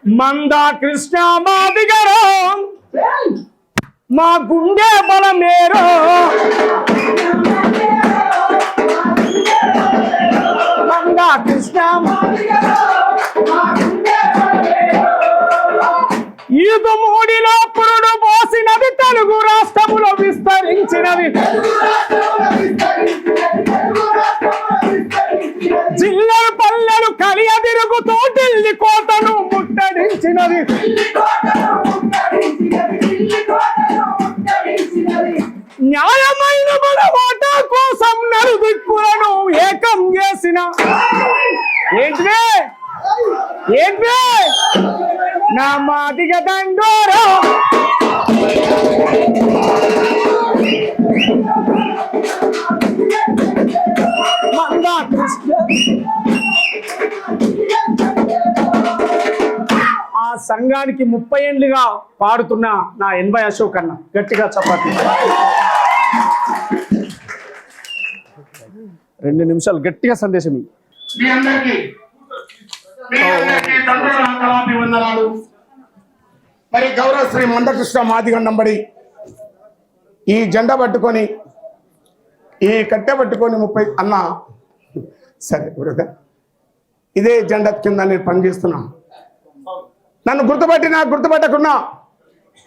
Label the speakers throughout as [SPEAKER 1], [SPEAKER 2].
[SPEAKER 1] మందా కృష్ణ మాదిగరో మా గుండె బలమేరో మందా కృష్ణ ఈదు మూడిలో పురుడు పోసినది తెలుగు రాష్ట్రములో విస్తరించినది జిల్లలు పల్లెలు కలియదిరుగుతూ ఢిల్లీ కోటను ముట్టడించినది న్యాయమైన మన ఓట కోసం నలుదిక్కులను ఏకం చేసిన ఏంటే నా మాదిగ దండోరా మందా కృష్ణ ఆ సంఘానికి 30 ఏళ్ళుగా పాడుతున్న నా ఎన్వై అశోక్ అన్న గట్టిగా చపాతి 2 నిమిషాలు గట్టిగా సందేశం
[SPEAKER 2] మీ అందరికీ వందనాలు. మరి గౌరవ శ్రీ మందకృష్ణ మాదిగండంబడి ఈ జెండా పట్టుకొని ఈ కట్టె పట్టుకొని 30 అన్న సరే బ్రదర్ ఇదే జెండా కింద నేను పనిచేస్తున్నాను. నన్ను గుర్తుపట్టకున్నా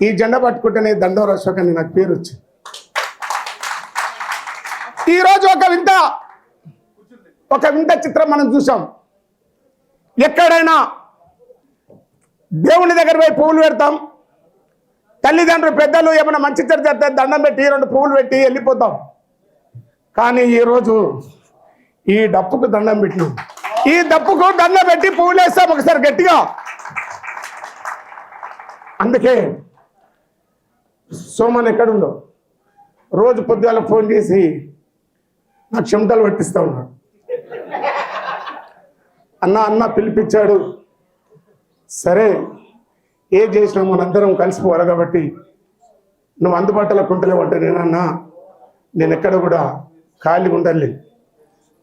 [SPEAKER 2] ఈ జెండా పట్టుకుంటేనే దండోర అశోక్ అని నాకు పేరు వచ్చింది. ఈరోజు ఒక వింత చిత్రం మనం చూసాం. ఎక్కడైనా దేవుని దగ్గర పోయి పువ్వులు పెడతాం, తల్లిదండ్రులు పెద్దలు ఏమైనా మంచి చేస్తే దండం పెట్టి 2 పువ్వులు పెట్టి వెళ్ళిపోతాం. కానీ ఈరోజు ఈ డప్పుకు దండం పెట్టినాం. ఈ డప్పుకు దండం పెట్టి పువ్వులు వేస్తాం ఒకసారి గట్టిగా. అందుకే సోమన్ ఎక్కడుందో రోజు పొద్దుగాల ఫోన్ చేసి నాకు చెమటలు పట్టిస్తూ ఉన్నాడు. అన్న పిలిపించాడు. సరే ఏ చేసినా మనందరం కలిసిపోవాలి కాబట్టి నువ్వు అందుబాటులో కుంటలేవు అంటే నేను ఎక్కడ కూడా ఖాళీ ఉండలే.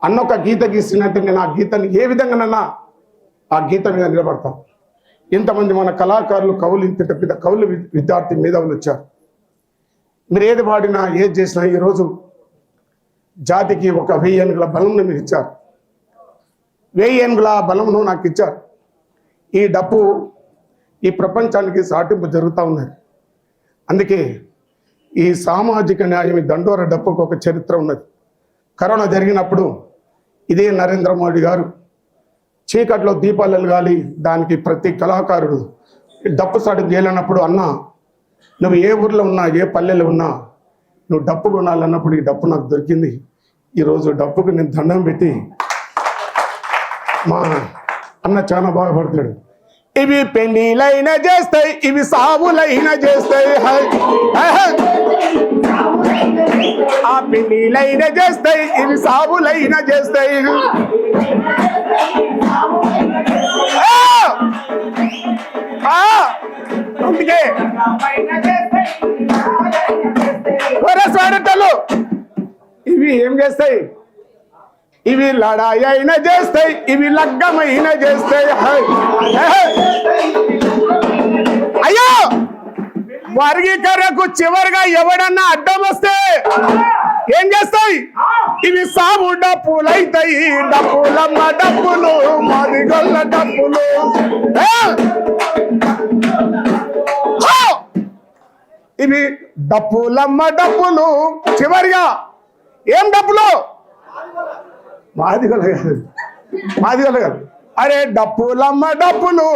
[SPEAKER 2] అన్న ఒక గీత గీసినట్టు నేను ఆ గీతని ఏ విధంగానన్నా ఆ గీత మీద నిలబడతాం. ఇంతమంది మన కళాకారులు కవులు ఇంత పెద్ద కవులు విద్యార్థి మేధావులు వచ్చారు. మీరు ఏది పాడినా ఏది చేసినా ఈరోజు జాతికి ఒక 1000 ఏనుగుల బలంను మీరు ఇచ్చారు. 1000 ఏనుగుల బలంను నాకు ఇచ్చారు. ఈ డప్పు ఈ ప్రపంచానికి సాటింపు జరుగుతూ ఉన్నది. అందుకే ఈ సామాజిక న్యాయం ఈ దండోర డప్పుకు ఒక చరిత్ర ఉన్నది. కరోనా జరిగినప్పుడు ఇదే నరేంద్ర మోడీ గారు చీకట్లో దీపాలు వెలగాలి, దానికి ప్రతి కళాకారుడు డప్పు సాటు చేయలేనప్పుడు అన్న నువ్వు ఏ ఊర్లో ఉన్నా ఏ పల్లెలో ఉన్నా నువ్వు డప్పు కొనాలన్నప్పుడు ఈ డప్పు నాకు దొరికింది. ఈరోజు డప్పుకు నేను దండం పెట్టి మా అన్న చాలా బాగుపడతాడు. ఇవి పెళ్ళిలైనా చేస్తాయి, ఇవి సావులైనా చేస్తాయి, ఆ పెళ్ళిలైనా చేస్తాయి, ఇవి సావులైనా చేస్తాయి. అందుకే ఇవి ఏం చేస్తాయి? ఇవి లడాయి అయినా చేస్తాయి, ఇవి లగ్గమైనా చేస్తాయి. అయ్యో వర్గీకరణకు చివరిగా ఎవడన్నా అడ్డం వస్తే ఏం చేస్తాయి? ఇవి సాగు డప్పులు అవుతాయి. డప్పులమ్మ డప్పులు, మాదిగొల్ల డప్పులు. ఇవి డప్పులమ్మ డప్పులు. చివరిగా ఏం డప్పులు? మాదిగొల్ల కాదు. అరే డప్పులమ్మ డప్పులు,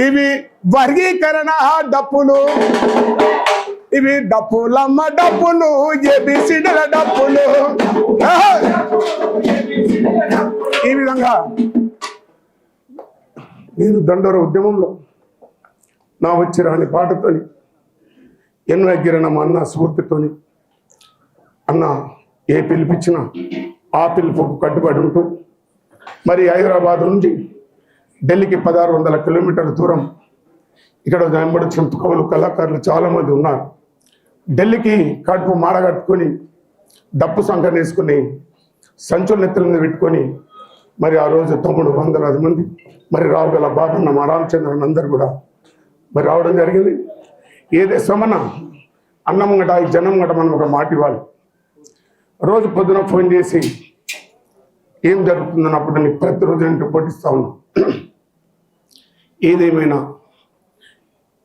[SPEAKER 2] ఇవి వర్గీకరణ డప్పులు. ఇవి డప్పులమ్మ డప్పులు, ఏబిసిడల డప్పులు. ఈ విధంగా నేను దండోర ఉద్యమంలో నా వచ్చి రాని పాటతోని ఎన్వై కిరణం అన్న స్ఫూర్తితోని అన్న ఏ పిలిపించినా ఆ పిలుపుకు కట్టుబడి ఉంటూ మరి హైదరాబాద్ నుంచి ఢిల్లీకి 1600 కిలోమీటర్ల దూరం ఇక్కడ వెంబడించిన కవులు కళాకారులు చాలామంది ఉన్నారు. ఢిల్లీకి కడుపు మాడగట్టుకొని డప్పు సంకన వేసుకొని సంచుల నెత్తుల మీద పెట్టుకొని మరి ఆ రోజు తమ్ముడు 100 మంది మరి రావుగల బాబన్న మా రామచంద్రన్ అందరు కూడా మరి రావడం జరిగింది. ఏదే సోమన్న అన్నం గట ఈ జనం గట మనం ఒక మాట ఇవ్వాలి. రోజు పొద్దున ఫోన్ చేసి ఏం జరుగుతుందన్నప్పుడు నీకు ప్రతిరోజు నేను రిపోర్ట్ ఇస్తా ఉన్నా. ఏదేమైనా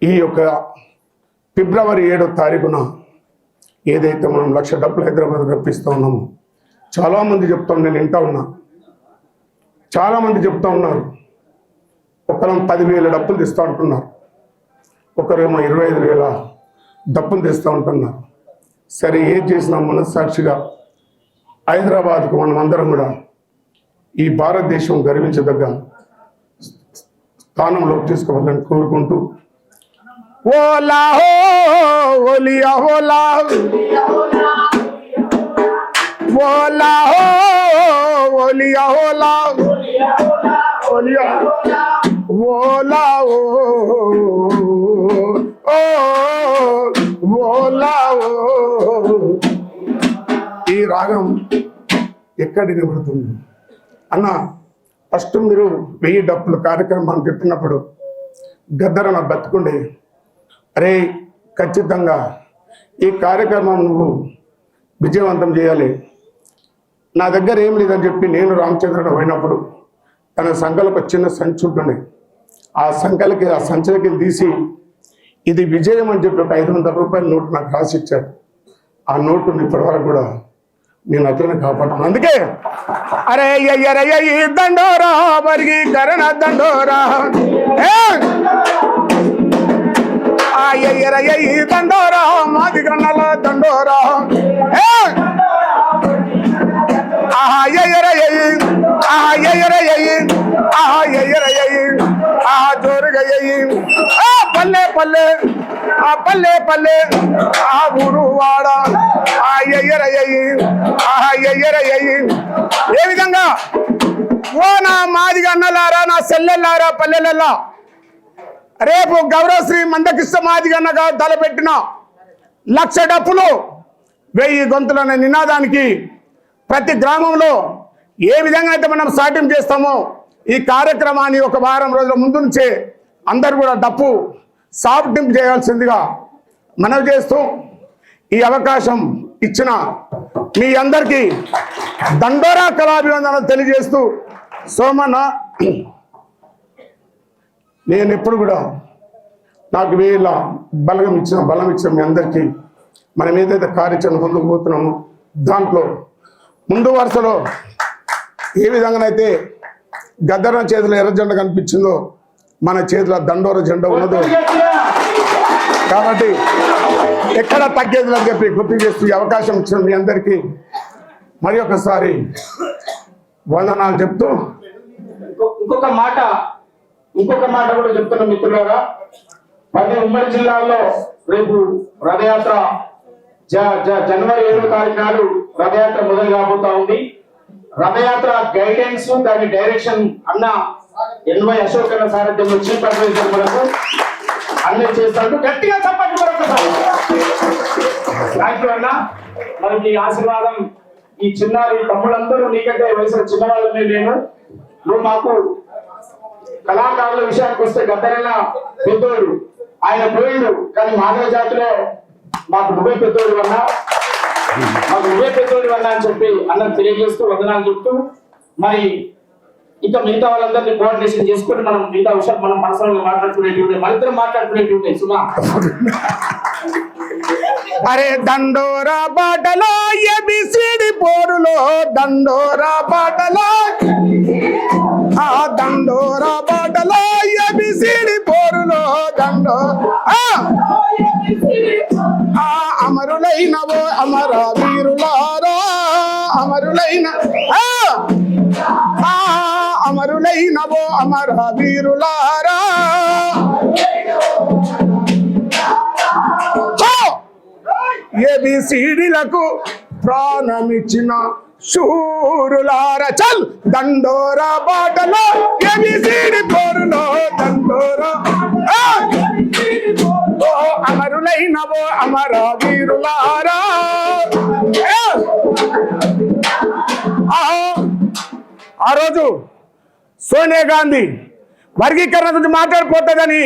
[SPEAKER 2] ఈ యొక్క ఫిబ్రవరి 7వ తారీఖున ఏదైతే మనం 1,00,000 డబ్బులు హైదరాబాద్ రప్పిస్తూ ఉన్నామో చాలామంది చెప్తాం, నేను వింటా ఉన్నా, చాలామంది చెప్తా ఉన్నారు. ఒకరం 10,000 డబ్బులు తెస్తూ ఉంటున్నారు, ఒకరేమో 25,000 డబ్బులు తెస్తూ ఉంటున్నారు. సరే ఏం చేసినా మనస్సాక్షిగా హైదరాబాద్కు మనం అందరం కూడా ఈ భారతదేశం గర్వించదగ్గ స్థానంలో తీసుకోవాలని కోరుకుంటూ ఓలా హో ఓలియా ఓలా ఓలా హో ఓలియా ఓలా ఓలియా ఓలా ఓలా ఈ రాగం ఎక్కడ నిలబడుతుంది అన్న? ఫస్ట్ మీరు 1000 డబ్బులు కార్యక్రమం పెట్టినప్పుడు గద్దర నా బతుకుండే, అరే ఖచ్చితంగా ఈ కార్యక్రమం నువ్వు విజయవంతం చేయాలి, నా దగ్గర ఏం లేదని చెప్పి నేను రామచంద్రుడు పోయినప్పుడు తన సంఖ్యలకు చిన్న సంచి ఉంటుండే, ఆ సంఖ్యలకి తీసి ఇది విజయం అని చెప్పి ఒక 500 రూపాయల నోటు నాకు రాసి ఇచ్చాడు. ఆ నోటుని ఇప్పటివరకు కూడా నేను అట్లనే కాపాడుతున్నాను. అందుకే అరే అయ్యరయ్య దండోరా మరిగి కరణ దండోరా అయ్యరయ్య దండోరా మాది గన్నల దండోరా జోరుగా పల్లె పల్లె పల్లె పల్లె ఊరు వాడ ఏ విధంగా ఓ నా మాదిగా అన్నలారా, నా సెల్లెల్లారా, పల్లెలల్లా రేపు గౌరవశ్రీ మందకృష్ణ మాదిగన్నగా తలపెట్టిన 1,00,000 డప్పులు 1000 గొంతులు అనే నినాదానికి ప్రతి గ్రామంలో ఏ విధంగా అయితే మనం సాటింపు చేస్తామో ఈ కార్యక్రమాన్ని ఒక వారం రోజుల ముందు నుంచే అందరూ కూడా డప్పు సాటింపు చేయాల్సిందిగా మనవి చేస్తూ ఈ అవకాశం ఇచ్చిన మీ అందరికీ దండోరా కళాభివందనలు తెలియజేస్తూ సోమన్న, నేను ఎప్పుడు కూడా నాకు వీళ్ళ బలం ఇచ్చిన మీ అందరికీ మనం ఏదైతే కార్యాచరణ ముందుకు పోతున్నామో దాంట్లో ముందు వరుసలో ఏ విధంగానైతే గద్దర చేతిలో ఎర్ర జెండా కనిపించిందో మన చేతిలో దండోర జెండా ఉన్నదో కాబట్టి ఎక్కడ తగ్గేది అని చెప్పి గుర్తు చేస్తూ ఈ అవకాశం ఇచ్చిన మీ అందరికీ మరి ఒకసారి వందనాలు చెప్తూ
[SPEAKER 1] ఇంకొక మాట కూడా చెప్తున్నా మిత్రులారా. 10 ఉమ్మడి జిల్లాల్లో రేపు రథయాత్ర జనవరి 7వ తారీఖు నాడు రథయాత్ర మొదలు కాబోతా ఉంది. రథయాత్ర గైడెన్స్ దాని డైరెక్షన్ అన్న ఎన్వై అశోక్ అన్న సారథ్యంలో చీఫ్ అడ్వైజర్ మనకు అన్నీ చేస్తాడు. గట్టిగా చెప్పండి మరొకసారి. థ్యాంక్ యూ అన్న. మనకి ఆశీర్వాదం ఈ చిన్నారి తమ్ముళ్ళందరూ నీకంటే వయసులో చిన్నవాళ్ళనే నువ్వు మాకు కళాకారుల విషయానికి వస్తే గద్దరన్న పెద్దోడు, ఆయన పోయిండు, కానీ మానవ జాతిలో మాకు నువ్వే పెద్దోడు అన్నా, అని చెప్పి అన్నది తెలియజేస్తూ వందనాలు చెప్తూ మరి ఇంకా మిగతా వాళ్ళందరినీ కోఆర్డినేషన్ చేసుకుని మనం మిగతా విషయాలు మనం పర్సనల్ గా మాట్లాడుకునేటువంటి మరిద్దరం మాట్లాడుకునేటువంటి సుమా.
[SPEAKER 2] అరే దండోరా బాటలో ఏబిసిడి పోరులో దండోరా బాటలో దండోరా బాటలో ఏబిసిడి పోరులో దండో అమరులైనవో అమర వీరులారా అమరులైనవో అమర వీరులారా ఏబిసిడిలకు ప్రాణమిచ్చిన శూరులారా చల్ దండోరా బాటలో ఏబిసిడి పోరులో దండోరా అమరులైనవో అమర వీరులారా ఆ రోజు సోనియా గాంధీ వర్గీకరణ గురించి మాట్లాడిపోతుందని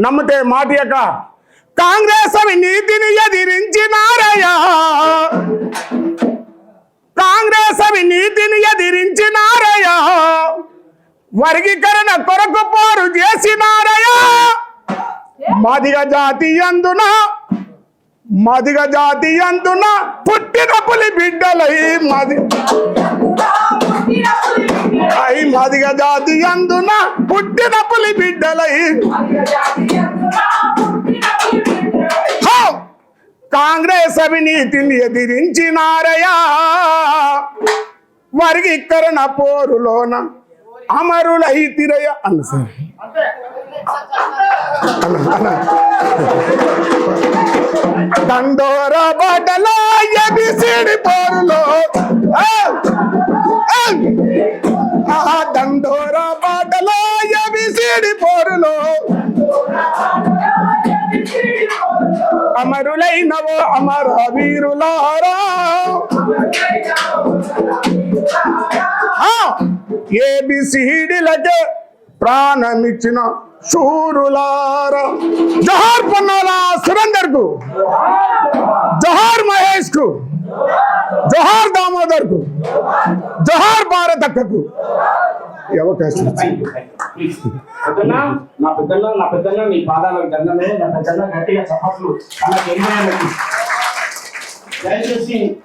[SPEAKER 2] నమ్మితే మాట యొక్క కాంగ్రెస్ అవినీతిని ఎదిరించినారయ్యా, కాంగ్రెస్ అవినీతిని ఎదిరించినారయ్యా, వర్గీకరణ కొరకు పోరు చేసినారయ్యా. మాదిగ జాతి అందున పుట్టిన పులి బిడ్డలై మాదిగ జాతి అందున పుట్టిన పులి బిడ్డలై కాంగ్రెస్ అవినీతిని ఎదిరించినారయ్యా, వర్గీకరణ పోరులోన అమరులై తిరయ అన్న సార్ దండోర బాటలో ఎబిసిడి పోరులో దండోర బాటలో ఎబిసిడి పోరులో అమరులైనవో అమర వీరులారా, ఏబిసిడిలకే ప్రాణమిచ్చిన శూరులారా. జోహార్ పొన్నాల సురేందర్ కు, జోహార్ మహేష్ కు, జోహార్ దామోదర్ కు, జోహార్ భారత్ అక్కకు ఈ అవకాశం ఇచ్చింది.
[SPEAKER 1] నా పెద్దన్న నీ పాదాలకు దండమే, నా పెద్దన్న గట్టిగా చప్పట్లు. దయచేసి